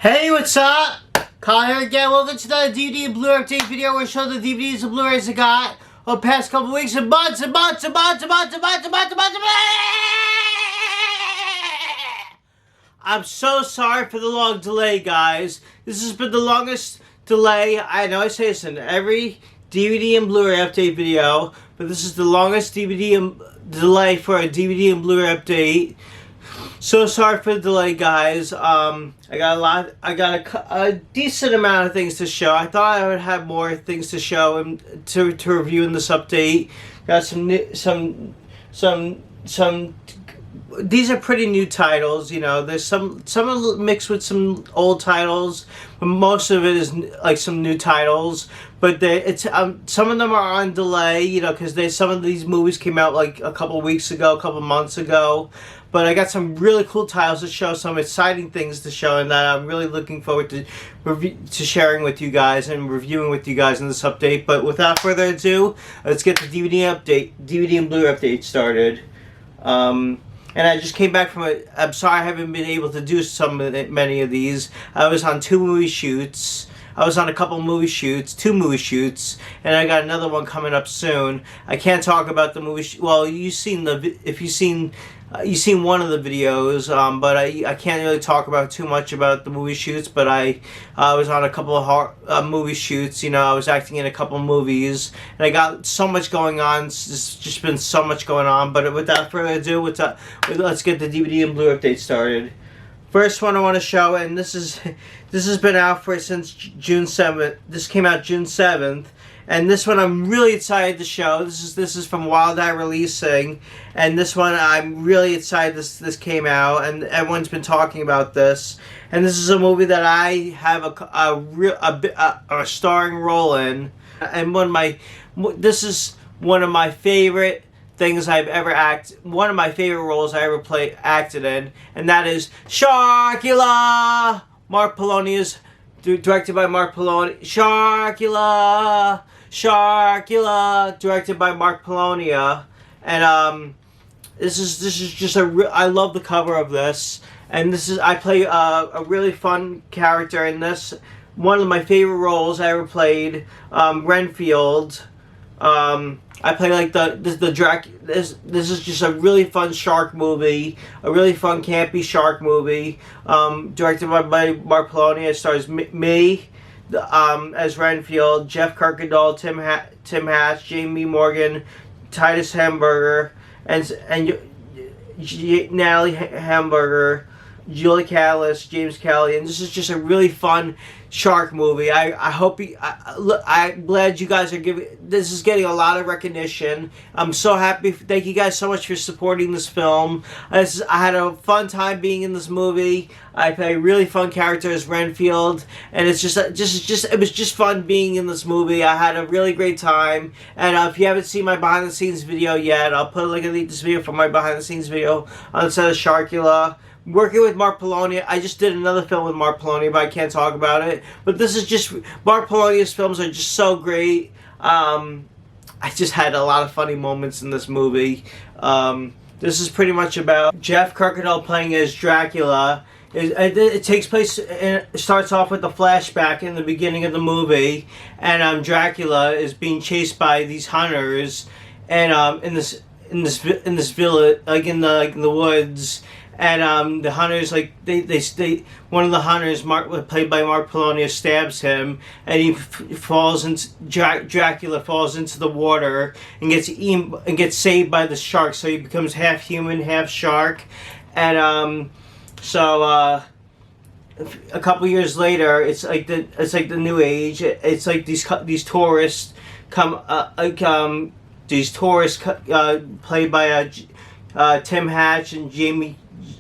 Hey, what's up? Kyle here again. Welcome to the DVD and Blu-ray update video where I show the DVDs and Blu-rays I got over the past couple weeks and months and months and months and months and months and months and months and months. I'm so sorry for the long delay, guys. This has been the longest delay. I know I say this in every DVD and Blu-ray update video, but this is the longest DVD and delay for a DVD and Blu-ray update. So sorry for the delay, guys. I got a decent amount of things to show. I thought I would have more things to show and to review in this update. Got some. These are pretty new titles, you know. There's some mixed with some old titles, but most of it is like some new titles. But some of them are on delay, you know, because some of these movies came out like a couple weeks ago, a couple months ago. But I got some really cool titles to show, some exciting things to show, and that I'm really looking forward to sharing with you guys and reviewing with you guys in this update. But without further ado, let's get the DVD and Blu-ray update started. And I just came back from I'm sorry I haven't been able to do many of these. I was on two movie shoots. I was on a couple movie shoots, two movie shoots, and I got another one coming up soon. I can't talk about the movie. Well, you've seen you've seen one of the videos, but I can't really talk about too much about the movie shoots. But I was on a couple of movie shoots. You know, I was acting in a couple of movies, and I got so much going on. It's just been so much going on. But without further ado, let's get the DVD and Blu-ray update started. First one I want to show, and this has been out since June 7th. This came out June 7th. And this one I'm really excited to show. This is from Wild Eye Releasing, and this one I'm really excited this came out, and everyone's been talking about this. And this is a movie that I have a starring role in, and this is one of my favorite things I've ever acted. One of my favorite roles I ever acted in, and that is Sharkula. Mark Polonia's directed by Mark Polonia. Sharkula, directed by Mark Polonia, and this is just I love the cover of this, and I play a really fun character in this. One of my favorite roles I ever played, Renfield. I play like this is just a really fun shark movie, a really fun campy shark movie, directed by Mark Polonia. It stars me as Renfield, Jeff Kirkendall, Tim Hatch, Jamie Morgan, Titus Hamburger, and Natalie Hamburger, Julie Callis, James Kelly, and this is just a really fun shark movie. I'm glad you guys are this is getting a lot of recognition. I'm so happy. Thank you guys so much for supporting this film. I had a fun time being in this movie. I play a really fun character as Renfield, and it was just fun being in this movie. I had a really great time, and if you haven't seen my behind the scenes video yet, I'll put a link in this video for my behind the scenes video on the set of Sharkula. Working with Mark Polonia. I just did another film with Mark Polonia, but I can't talk about it. But this is just, Mark Polonia's films are just so great. I just had a lot of funny moments in this movie. This is pretty much about Jeff Kirkendall playing as Dracula. It takes place, it starts off with a flashback in the beginning of the movie, and Dracula is being chased by these hunters, and in this village, like in the woods. And the hunters, like one of the hunters, played by Mark Polonia, stabs him, and he falls into Dracula falls into the water and gets eaten and gets saved by the shark. So he becomes half human, half shark, and a couple years later, it's like the New Age. It's like these tourists come, these tourists played by Tim Hatch and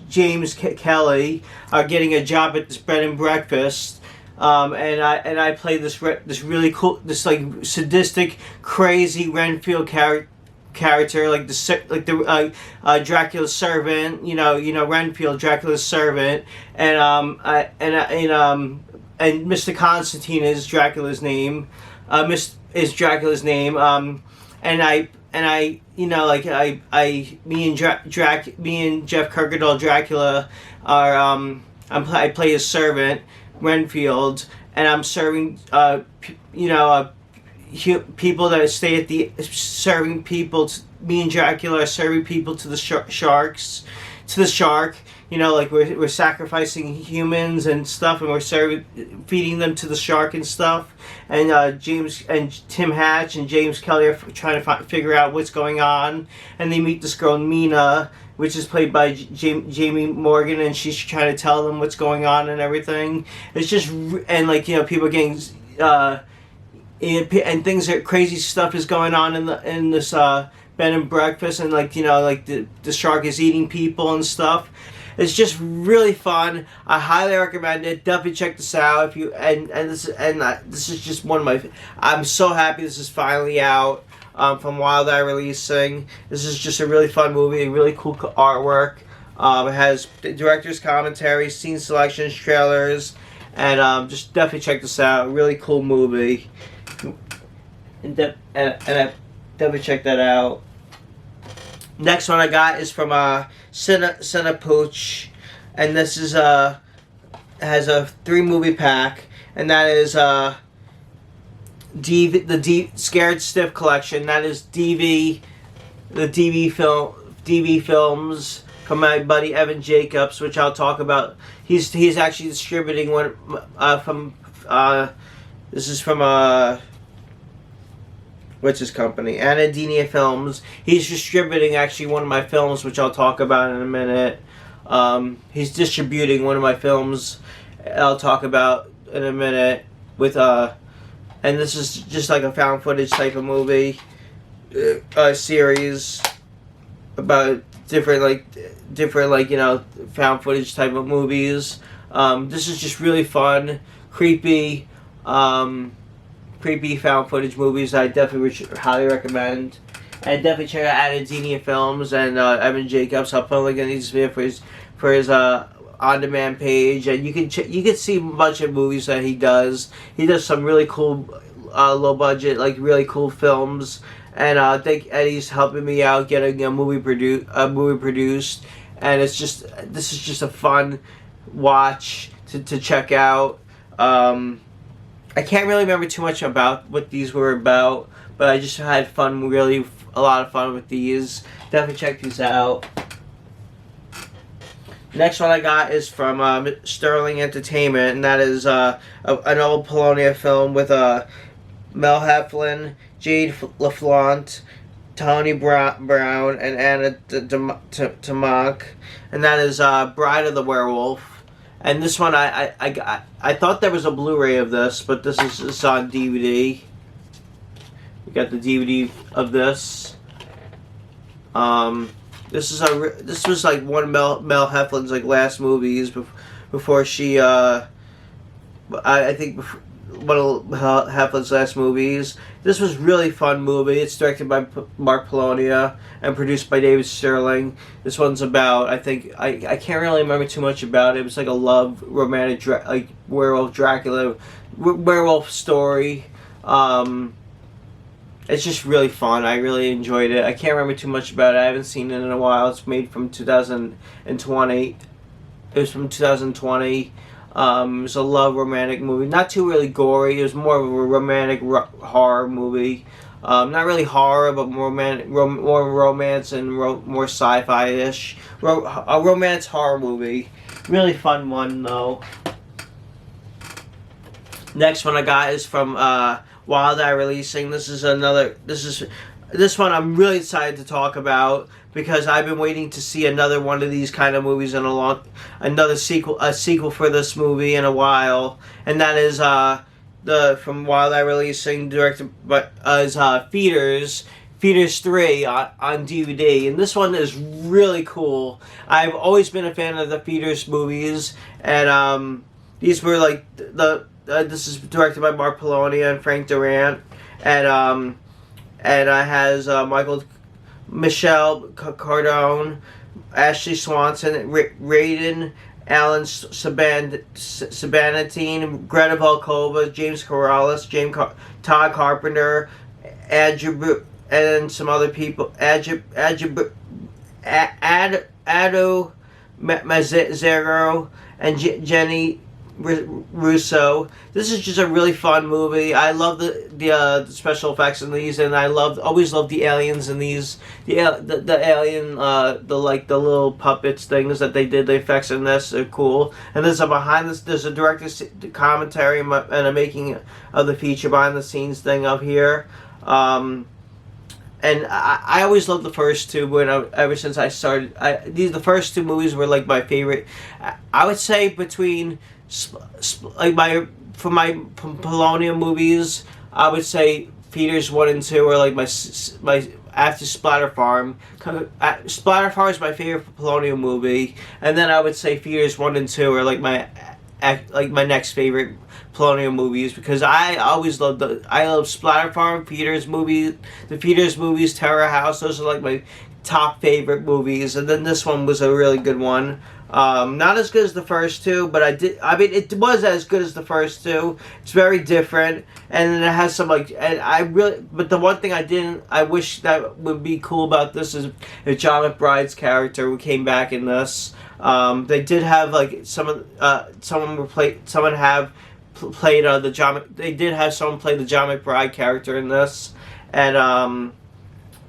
James Kelly are getting a job at this bed and breakfast, and I play this really cool, this like sadistic, crazy Renfield character, like the Dracula's servant, you know Renfield, Dracula's servant, and Mr. Constantine is Dracula's name, and I, you know, like me and Jeff Kirkendall Dracula are I play his servant, Renfield, and I'm serving people that stay at the serving people. Me and Dracula are serving people to the sharks, to the shark. Like we're sacrificing humans and stuff, and we're feeding them to the shark and stuff. And James and Tim Hatch and James Kelly are trying to figure out what's going on. And they meet this girl Mina, which is played by Jamie Morgan, and she's trying to tell them what's going on and everything. It's just people getting and things are crazy stuff is going on in this bed and breakfast, and the shark is eating people and stuff. It's just really fun. I highly recommend it. Definitely check this out if you this is just one of my. I'm so happy this is finally out from Wild Eye Releasing. This is just a really fun movie, really cool artwork. It has director's commentary, scene selections, trailers, and just definitely check this out. Really cool movie. And definitely check that out. Next one I got is from Cinepooch, and this is has a 3-movie pack, and that is the Scared Stiff collection. That is the DV films from my buddy Evan Jacobs, which I'll talk about. He's actually distributing one this is from what's his company? Anadenia Films. He's distributing actually one of my films, which I'll talk about in a minute. He's distributing one of my films I'll talk about in a minute with and this is just like a found footage type of movie series about different found footage type of movies. This is just really fun, creepy found footage movies I definitely would highly recommend. And definitely check out Anadenia Films and Evan Jacobs. I'll put a link in this video for his on-demand page, and you can see a bunch of movies that he does. He does some really cool low budget, really cool films, and I think Eddie's helping me out getting a movie produced. And this is just a fun watch to check out. I can't really remember too much about what these were about, but I just had fun, really a lot of fun with these. Definitely check these out. Next one I got is from Sterling Entertainment, and that is an old Polonia film with Mel Heflin, Jade LaFlaunt, Tony Brown, and Anna Tamak, and that is Bride of the Werewolf. And this one, I thought there was a Blu-ray of this, but this is on DVD. We got the DVD of this. This was like one of Mel Heflin's last movies before she I think one of Mel Heflin's last movies. This was really fun movie. It's directed by Mark Polonia and produced by David Sterling. This one's about, I can't really remember too much about it. It was like a love romantic werewolf Dracula werewolf story. It's just really fun. I really enjoyed it. I can't remember too much about it. I haven't seen it in a while. It's made from 2020. It was from 2020. It was a love romantic movie. Not too really gory. It was more of a romantic horror movie. Not really horror, but more romance and more sci-fi-ish. A romance horror movie. Really fun one though. Next one I got is from Wild Eye Releasing. This one I'm really excited to talk about because I've been waiting to see another one of these kind of movies in a sequel for this movie in a while, and that is from Wild Eye Releasing, directed by Feeders 3 on DVD, and this one is really cool. I've always been a fan of the Feeders movies, and these were this is directed by Mark Polonia and Frank Durant, and it has Michelle Cardone, Ashley Swanson, Raiden, Alan Sabanatine, Greta Volkova, James Corrales, Todd Carpenter, and some other people. Ado Mazzaro and Jenny Russo. This is just a really fun movie. I love the special effects in these, and I always loved the aliens in these. The alien, the little puppets things that they did. The effects in this are cool. And there's there's a director's commentary and a making of the feature behind the scenes thing up here. And I always loved the first two ever since I started. The first two movies were like my favorite. I would say between like my Polonium movies, I would say Feeders 1 and 2 are like my after Splatter Farm. Splatter Farm is my favorite Polonium movie, and then I would say Feeders 1 and 2 are like my next favorite Polonium movies, because I always loved I love Splatter Farm, Feeders movies, the Feeders movies, Terror House. Those are like my top favorite movies, and then this one was a really good one. Not as good as the first two, but it was as good as the first two. It's very different, and it has some but the one thing I wish that would be cool about this is if John McBride's character came back in this. They did have like they did have someone play the John McBride character in this, and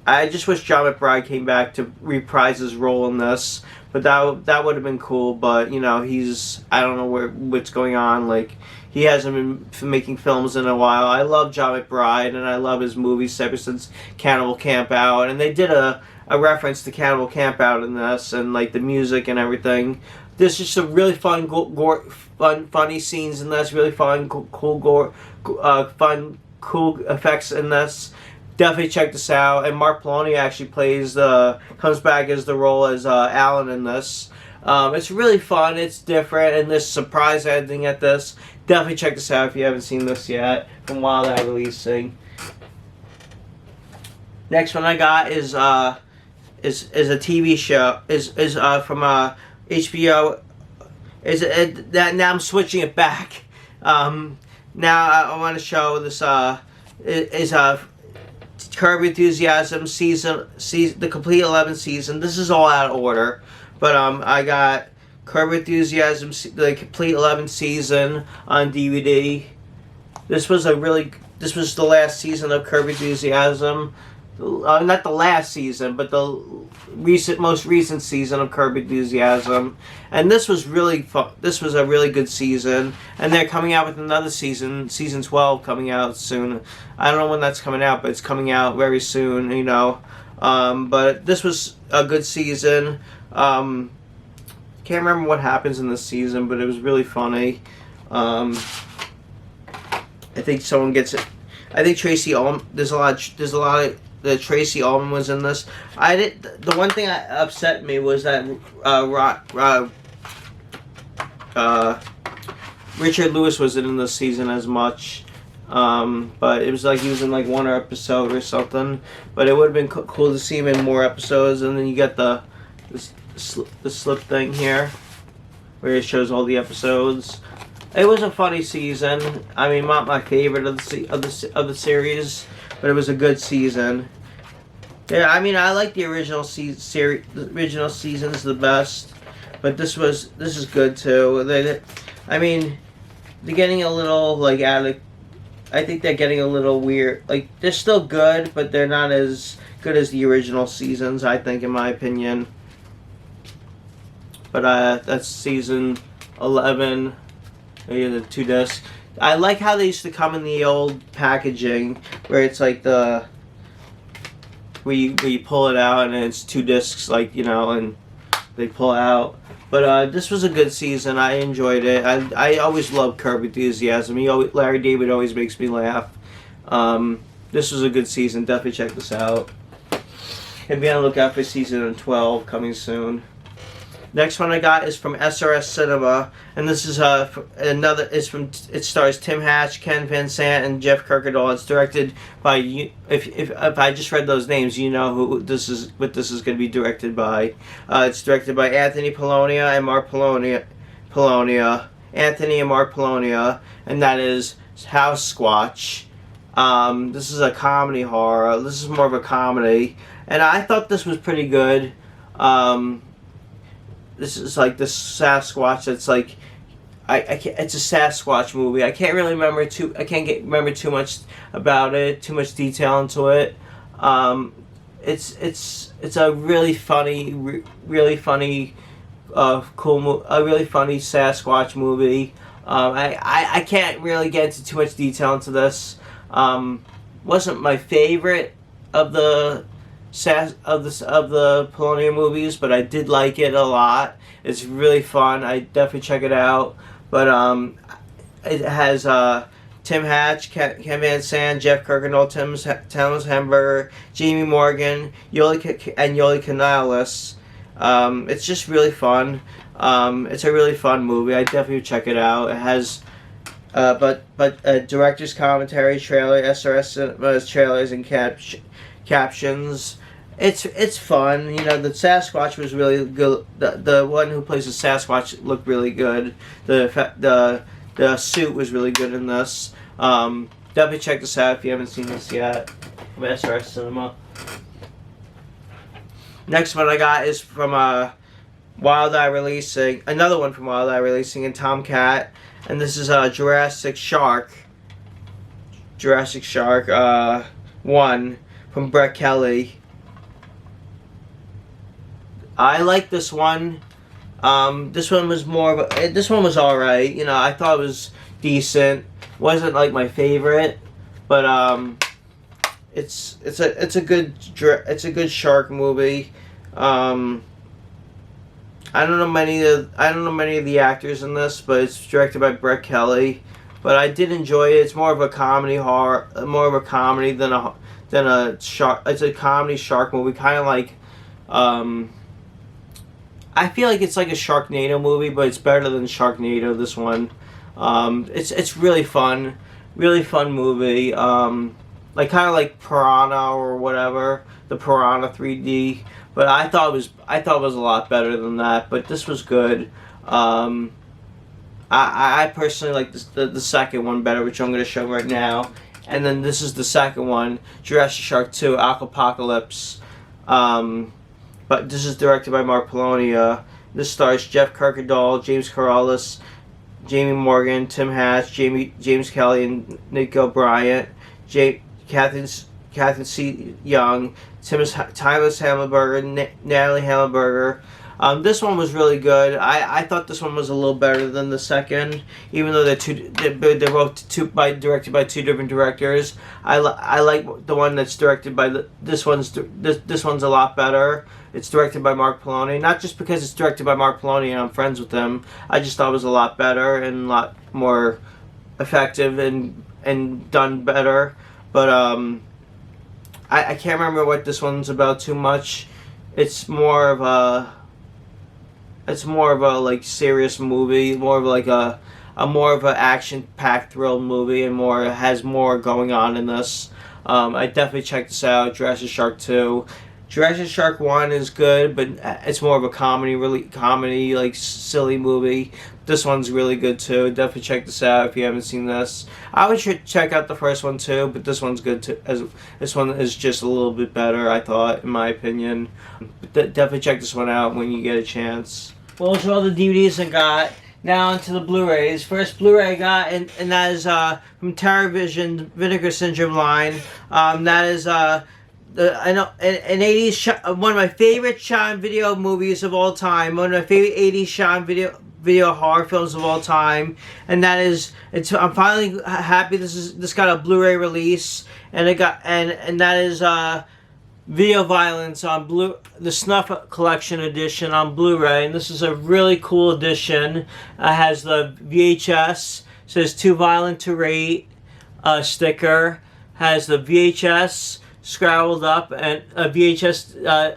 I just wish John McBride came back to reprise his role in this. But that would have been cool. But I don't know what's going on. Like, he hasn't been making films in a while. I love John McBride, and I love his movies ever since Cannibal Campout. And they did a reference to Cannibal Campout in this, and like the music and everything. There's just some really fun, funny scenes in this. Really fun, cool effects in this. Definitely check this out. And Mark Poloni actually comes back as the role as Alan in this. It's really fun. It's different, and there's surprise ending at this. Definitely check this out if you haven't seen this yet from Wild Eye Releasing. Next one I got is a TV show. Is from HBO. Now I'm switching it back. Now I want to show this. Curb Enthusiasm season, the complete 11th season. This is all out of order, but I got Curb Enthusiasm, the complete 11th season on DVD. This was the last season of Curb Enthusiasm. Not the last season, but the most recent season of Curb Enthusiasm, and this was really fun. This was a really good season, and they're coming out with another season 12 coming out soon. I don't know when that's coming out, but it's coming out very soon, but this was a good season. Can't remember what happens in this season, but it was really funny. I think someone gets it. I think Tracy Ullman. There's a lot of the Tracy Ullman was in this. The one thing that upset me was that Richard Lewis wasn't in this season as much. But it was like he was in like one episode or something. But it would have been cool to see him in more episodes. And then you get the slip thing here, where it shows all the episodes. It was a funny season. I mean, not my favorite of the series, but it was a good season. Yeah, I mean, I like the original the original season's the best, but this is good too. They're getting a little like I think they're getting a little weird. Like, they're still good, but they're not as good as the original seasons, I think, in my opinion. But that's season 11. The 2 discs. I like how they used to come in the old packaging, where it's like where you pull it out and it's 2 discs, and they pull out. But this was a good season. I enjoyed it. I always love Curb Enthusiasm. Larry David always makes me laugh. This was a good season. Definitely check this out. And be on the lookout for season 12 coming soon. Next one I got is from SRS Cinema, and this is it stars Tim Hatch, Ken Van Sant, and Jeff Kirkendall. It's directed by, if I just read those names, you know what this is going to be directed by. It's directed by Anthony Polonia and Mark Polonia, Anthony and Mark Polonia, and that is House Squatch. This is a comedy horror. This is more of a comedy, and I thought this was pretty good. This is like this Sasquatch that's like I can't, it's a Sasquatch movie. I can't really remember remember too much about it, too much detail into it. It's a really funny, really funny, a really funny Sasquatch movie. I can't really get into too much detail into this. Wasn't my favorite of the Polonia movies, but I did like it a lot. It's really fun. I definitely check it out. But it has Tim Hatch, Ken Van Sant, Jeff Kirkendall, Thomas Hemberger, Jamie Morgan, Yoli Canales. It's just really fun. It's a really fun movie. I definitely would check it out. It has director's commentary, trailer, SRS trailers, and captions. It's fun. You know, the Sasquatch was really good. The one who plays the Sasquatch looked really good. The suit was really good in this. Definitely check this out if you haven't seen this yet. From SRS Cinema. Next one I got is from Wild Eye Releasing. Another one from Wild Eye Releasing and Tomcat. And this is Jurassic Shark. Jurassic Shark 1 from Brett Kelly. I like this one. This one was this one was alright. You know, I thought it was decent. Wasn't like my favorite, but it's a good shark movie. I don't know many of the actors in this, but it's directed by Brett Kelly. But I did enjoy it. It's more of a comedy than a shark. It's a comedy shark movie, kind of like. I feel like it's like a Sharknado movie, but it's better than Sharknado. This one, it's really fun movie. Like kind of like Piranha or whatever, the Piranha 3D. But I thought it was a lot better than that. But this was good. I personally like the second one better, which I'm going to show right now. And then this is the second one, Jurassic Shark 2, Aquapocalypse. But this is directed by Mark Polonia. This stars Jeff Kirkendall, James Corrales, Jamie Morgan, Tim Hatch, James Kelly, and Nico Bryant, Catherine C. Young, Timus Hammerberger, Natalie Hammerberger. This one was really good. I thought this one was a little better than the second, even though they're both directed by two different directors. I like the one that's directed by this one's a lot better. It's directed by Mark Polonia, not just because it's directed by Mark Polonia and I'm friends with him. I just thought it was a lot better and a lot more effective and done better. But I can't remember what this one's about too much. It's more of a like serious movie, more of like a more of an action-packed thrill movie, and has more going on in this. I definitely check this out. Jurassic Shark 2. Jurassic Shark 1 is good, but it's more of a comedy like silly movie. This one's really good too. Definitely check this out if you haven't seen this. I would check out the first one too, but this one's good too. This one is just a little bit better, I thought, in my opinion. Definitely check this one out when you get a chance. Well, those are all the DVDs I got. Now onto the Blu-rays. First Blu-ray I got, and that is from TerraVision Vinegar Syndrome line. That is I know an 80s one of my favorite shot video movies of all time. One of my favorite 80s shot video horror films of all time, and that is I'm finally happy this got a Blu-ray release, and that is Video Violence on the Snuff Collection edition on Blu-ray, and this is a really cool edition. It has the VHS, says too violent to rate sticker, has the VHS scrawled up, and a VHS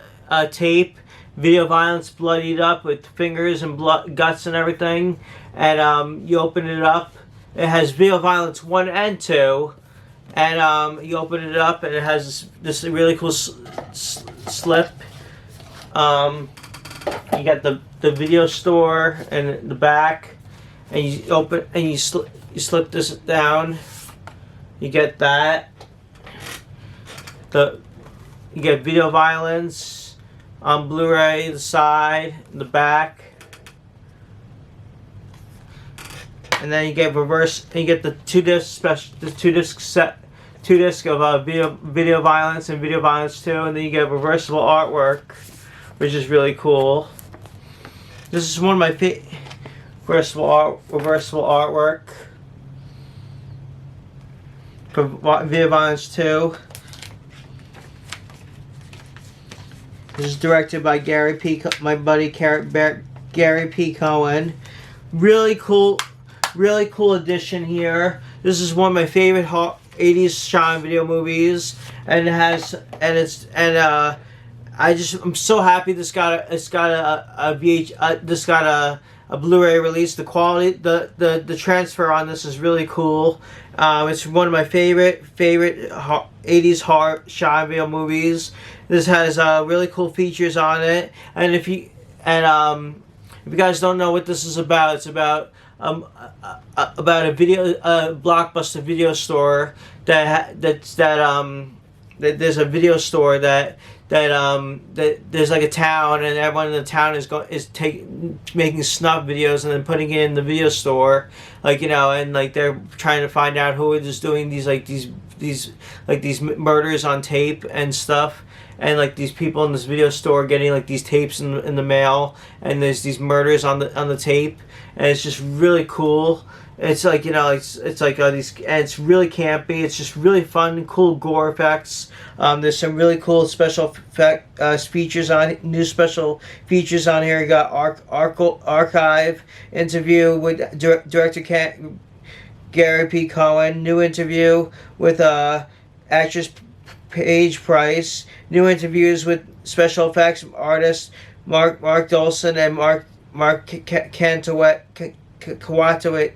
tape, Video Violence bloodied up with fingers and guts and everything, and you open it up, it has Video Violence 1 and 2, and you open it up and it has this really cool slip. You got the video store and the back, and you open and you slip this down, you get that. You get Video Violence on Blu-ray, the side, the back. and then you get reverse. And you get the 2-disc special, the 2-disc set, 2-disc of video violence and video violence 2, and then you get reversible artwork, which is really cool. This is one of my reversible artwork for video violence 2. This is directed by my buddy Gary P. Cohen. Really cool edition here. This is one of my favorite 80s Sean video movies, and I'm so happy this got a Blu-ray release. The quality, the transfer on this is really cool. It's one of my favorite 80s horror Sean video movies. This has really cool features on it, and if you guys don't know what this is about, it's about a Blockbuster video store that there's a video store that there's like a town, and everyone in the town is making snuff videos and then putting it in the video store, like, you know, and like they're trying to find out who is doing these murders on tape and stuff. And like these people in this video store getting like these tapes in the mail, and there's these murders on the tape, and it's just really cool. It's like, you know, it's like these, and it's really campy. It's just really fun, cool gore effects. There's some really cool special features on new special features on here. You got archive interview with director Gary P. Cohen. New interview with actress Paige Price. New interviews with special effects artists Mark Dolson and Mark Kawatick.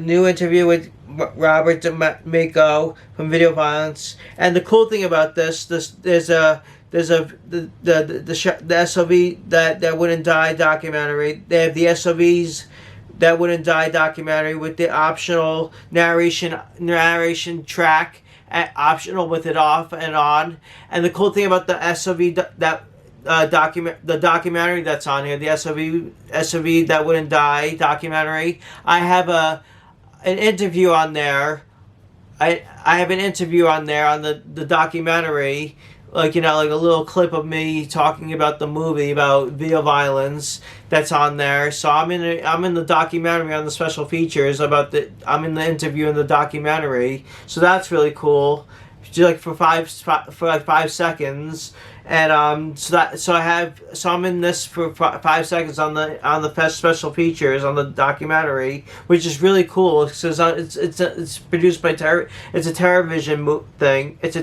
New interview with Robert D'Amico from Video Violence. And the cool thing about there's the SOV that wouldn't die documentary. They have the SOVs that wouldn't die documentary with the optional narration track, optional with it off and on. And the cool thing about the SOV the documentary that's on here, the SOV that wouldn't die documentary, I have an interview on there. I have an interview on there on the documentary, like, you know, like a little clip of me talking about the movie, about video violence, that's on there. So I'm in the documentary on the special features I'm in the interview in the documentary. So that's really cool. Like for 5 seconds. And so I'm in this for 5 seconds on the special features on the documentary, which is really cool. It's produced by it's a TerraVision thing. It's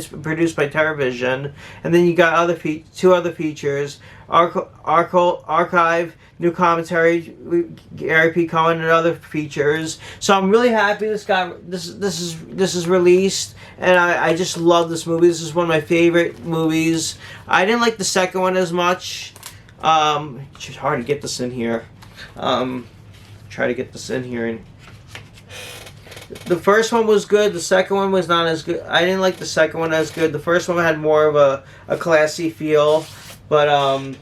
produced by TerraVision, and then you got two other features: archive, new commentary, Gary P. Cohen, and other features. So I'm really happy this is released, and I just love this movie. This is one of my favorite movies. I didn't like the second one as much. It's hard to get this in here. Try to get this in here. And the first one was good. The second one was not as good. I didn't like the second one as good. The first one had more of a classy feel, but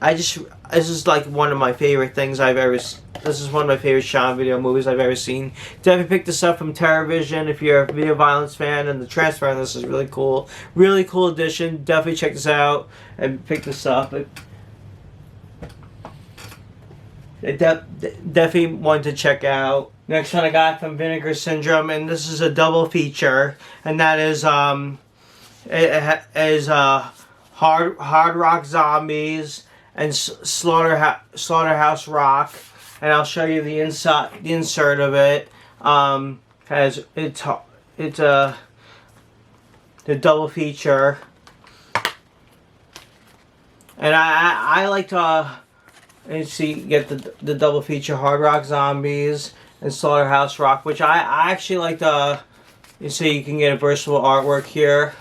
this is like one of my favorite things I've ever. This is one of my favorite Sean video movies I've ever seen. Definitely pick this up from TerraVision if you're a video violence fan, and the transfer on this is really cool. Really cool edition. Definitely check this out and pick this up. Definitely one to check out. Next one I got from Vinegar Syndrome, and this is a double feature, and that is Hard Rock Zombies and Slaughterhouse Rock. And I'll show you the insert of it. Has it's the double feature, and I like to get the double feature Hard Rock Zombies and Slaughterhouse Rock, which I actually like to. You see, you can get a versatile artwork here.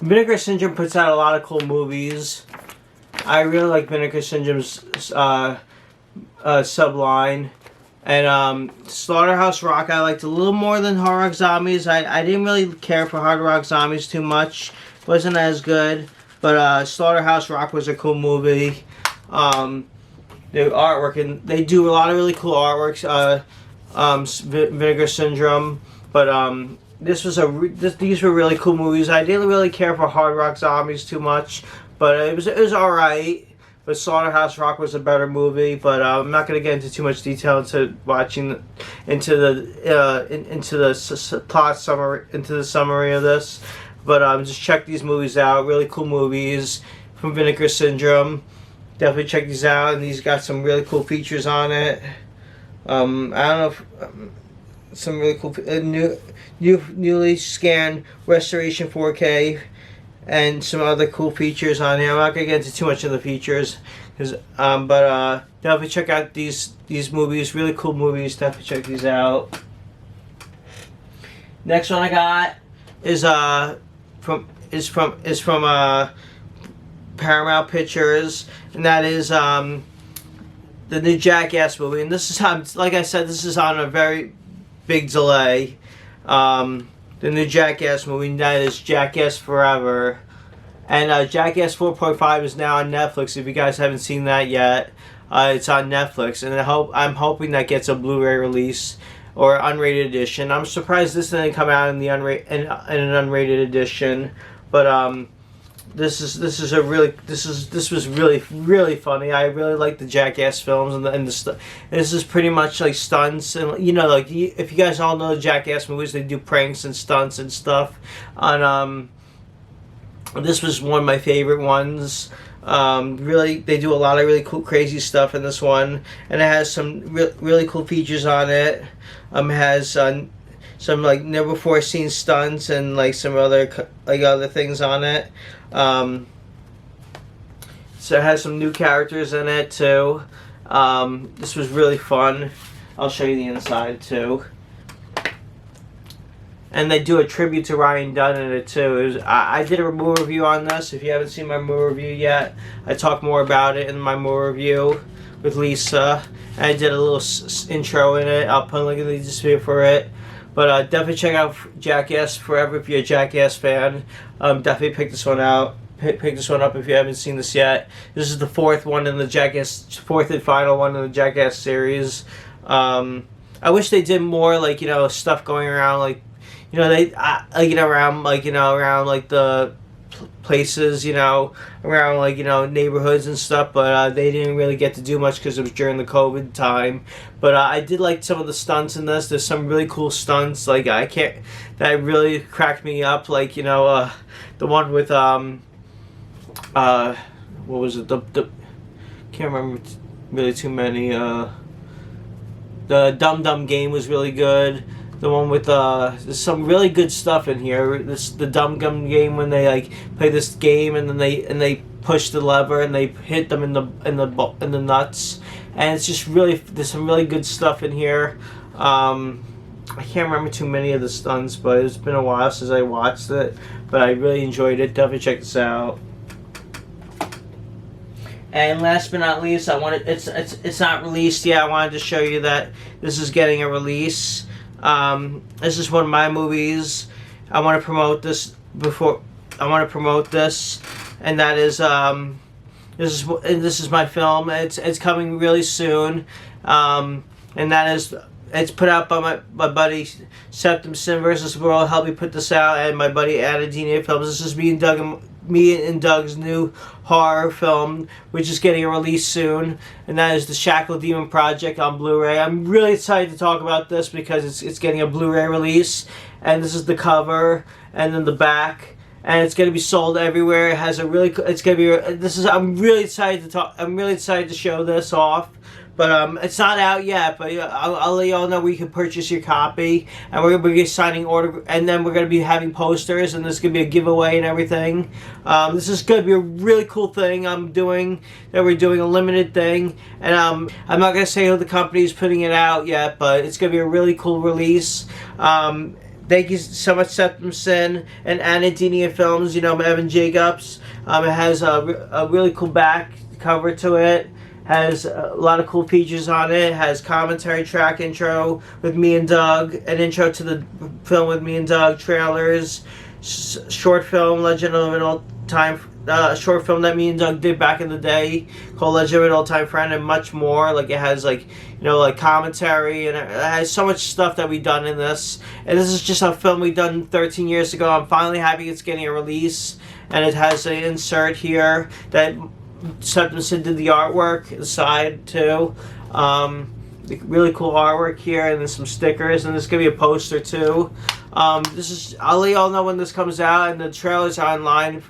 Vinegar Syndrome puts out a lot of cool movies. I really like Vinegar Syndrome's subline. And Slaughterhouse Rock I liked a little more than Hard Rock Zombies. I didn't really care for Hard Rock Zombies too much. Wasn't as good. But Slaughterhouse Rock was a cool movie. The artwork, and they do a lot of really cool artworks. Vinegar Syndrome, but these were really cool movies. I didn't really care for Hard Rock Zombies too much, but it was all right. But Slaughterhouse Rock was a better movie. But I'm not going to get into too much detail into the plot summary, into the summary of this. But just check these movies out. Really cool movies from Vinegar Syndrome. Definitely check these out. And these got some really cool features on it. I don't know if some really cool newly scanned restoration 4K and some other cool features on here. I'm not gonna get into too much of the features, but definitely check out these movies. Really cool movies. Definitely check these out. Next one I got is from Paramount Pictures, and that is the new Jackass movie. And this is like I said, this is on a very big delay. The new Jackass movie, and that is Jackass Forever, and Jackass 4.5 is now on Netflix. If you guys haven't seen that yet, it's on Netflix, and I'm hoping that gets a Blu-ray release or unrated edition. I'm surprised this didn't come out in the in an unrated edition, but this was really funny. I really like the Jackass films, and the stuff. This is pretty much like stunts, and like if you guys all know the Jackass movies, they do pranks and stunts and stuff. And this was one of my favorite ones. Really, they do a lot of really cool, crazy stuff in this one, and it has some really cool features on it. It has some like never before seen stunts and like some other things on it. So it has some new characters in it too. This was really fun. I'll show you the inside too. And they do a tribute to Ryan Dunn in it too. I did a movie review on this. If you haven't seen my movie review yet, I talk more about it in my movie review with Lisa. And I did a little intro in it. I'll put a link in the description for it. But definitely check out Jackass Forever if you're a Jackass fan. Definitely pick this one out. Pick this one up if you haven't seen this yet. This is the fourth and final one in the Jackass series. I wish they did more stuff going around around the places, around neighborhoods and stuff, but they didn't really get to do much because it was during the COVID time. But I did like some of the stunts in this. There's some really cool stunts that really cracked me up, the one with what was it, the can't remember really too many. The Dum Dum game was really good. The one with there's some really good stuff in here. The Dum Dum game, when they play this game and then they push the lever and they hit them in the nuts, and it's just really, there's some really good stuff in here. I can't remember too many of the stunts, but it's been a while since I watched it. But I really enjoyed it. Definitely check this out. And last but not least, it's not released yet. I wanted to show you that this is getting a release. This is one of my movies. I want to promote this and that is this is my film. It's coming really soon, and that is, it's put out by my buddy Septum Sin vs. World. Helped me put this out, and my buddy Adadina Films. This is me and Doug's new horror film, which is getting a release soon, and that is the Shackle Demon Project on Blu-ray. I'm really excited to talk about this because it's getting a Blu-ray release, and this is the cover, and then the back, and it's going to be sold everywhere. It has a really, it's going to be, I'm really excited to show this off. But it's not out yet, but I'll let you all know where you can purchase your copy. And we're going to be signing and then we're going to be having posters, and there's going to be a giveaway and everything. This is going to be a really cool thing we're doing a limited thing. And I'm not going to say who the company is putting it out yet, but it's going to be a really cool release. Thank you so much, Septum Sin and Anadinia Films, Evan Jacobs. It has a really cool back cover to it. Has a lot of cool features on it. Has commentary track intro with me and Doug, an intro to the film with me and Doug, trailers, short film, Legend of an Old Time, short film that me and Doug did back in the day called Legend of an Old Time Friend, and much more. Like, it has, like, you know, like commentary, and it has so much stuff that we've done in this. And this is just a film we done 13 years ago. I'm finally happy it's getting a release, and it has an insert here that Septimson did the artwork inside too. Really cool artwork here, and then some stickers, and there's gonna be a poster too. This is, I'll let y'all know when this comes out, and the trailers are online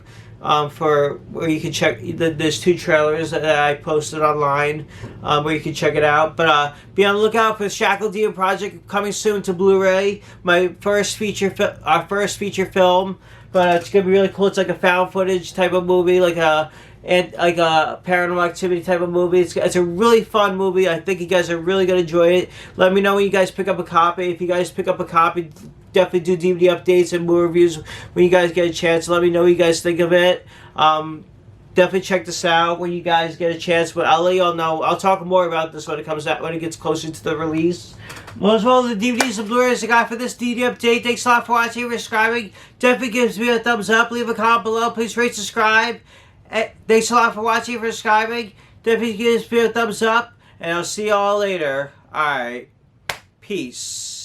for where you can check. There's 2 trailers that I posted online where you can check it out. But be on the lookout for the Shackle Demon Project coming soon to Blu-ray. Our first feature film, but it's gonna be really cool. It's like a found footage type of movie, like a Paranormal Activity type of movie. It's a really fun movie. I think you guys are really going to enjoy it. Let me know when you guys pick up a copy. If you guys pick up a copy, definitely do DVD updates and movie reviews when you guys get a chance. Let me know what you guys think of it. Definitely check this out when you guys get a chance. But I'll let y'all know. I'll talk more about this when it comes out, when it gets closer to the release. Well, as well, the DVDs and Blu-rays I got for this DVD update. Thanks a lot for watching and subscribing. Definitely gives me a thumbs up. Leave a comment below. Please rate, subscribe. Thanks a lot for watching and subscribing. Definitely give me a thumbs up. And I'll see y'all later. Alright. Peace.